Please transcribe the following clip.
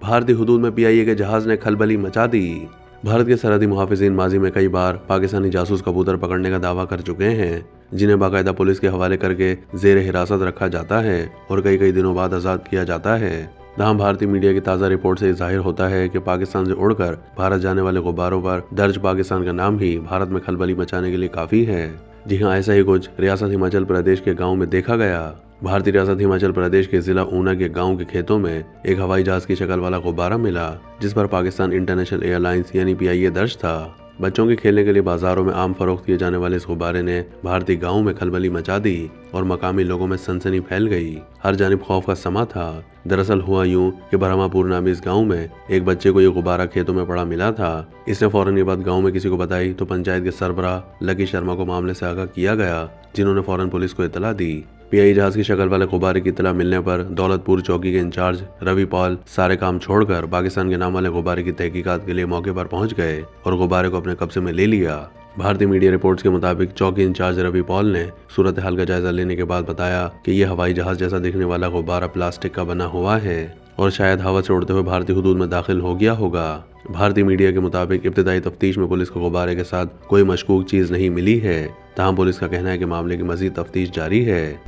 भारतीय हुदूद में पीआईए के जहाज ने खलबली मचा दी। भारत के सरहदी मुहाफिजीन माजी में कई बार पाकिस्तानी जासूस कबूतर पकड़ने का दावा कर चुके हैं, जिन्हें बाकायदा पुलिस के हवाले करके जेर हिरासत रखा जाता है और कई दिनों बाद आज़ाद किया जाता है। तमाम भारतीय मीडिया की ताज़ा रिपोर्ट से जाहिर होता है कि पाकिस्तान से उड़कर भारत जाने वाले गुब्बारों पर दर्ज पाकिस्तान का नाम ही भारत में खलबली मचाने के लिए काफ़ी है। जी हाँ, ऐसा ही कुछ रियासत हिमाचल प्रदेश के गाँव में देखा गया। भारतीय रियासत हिमाचल प्रदेश के जिला ऊना के गांव के खेतों में एक हवाई जहाज की शक्ल वाला गुब्बारा मिला, जिस पर पाकिस्तान इंटरनेशनल एयरलाइंस यानी पीआईए दर्ज था। बच्चों के खेलने के लिए बाजारों में आम फरोख्त किए जाने वाले इस गुब्बारे ने भारतीय गांव में खलबली मचा दी और मकामी लोगों में सनसनी फैल गई। हर जानिब खौफ का समा था। दरअसल हुआ यूं कि ब्रह्मापुर नामी इस गांव में एक बच्चे को ये गुब्बारा खेतों में पड़ा मिला था। इसने फौरन ये बात गांव में किसी को बताई तो पंचायत के सरबराह लकी शर्मा को मामले से आगाह किया गया, जिन्होंने फौरन पुलिस को इतला दी। पीआईए जहाज की शक्ल वाले गुब्बारे की इतला मिलने पर दौलतपुर चौकी के इंचार्ज रवि पॉल सारे काम छोड़कर पाकिस्तान के नाम वाले गुब्बारे की तहकीकात के लिए मौके पर पहुंच गए और गुब्बारे को अपने कब्जे में ले लिया। भारतीय मीडिया रिपोर्ट्स के मुताबिक चौकी इंचार्ज रवि पॉल ने सूरत हाल का जायजा लेने के बाद बताया कि यह हवाई जहाज जैसा दिखने वाला गुब्बारा प्लास्टिक का बना हुआ है और शायद हवा से उड़ते हुए भारतीय हुदूद में दाखिल हो गया होगा। भारतीय मीडिया के मुताबिक इब्तिदाई तफ्तीश में पुलिस को गुब्बारे के साथ कोई मशकूक चीज नहीं मिली है। तमाम पुलिस का कहना है कि मामले की मजीद तफ्तीश जारी है।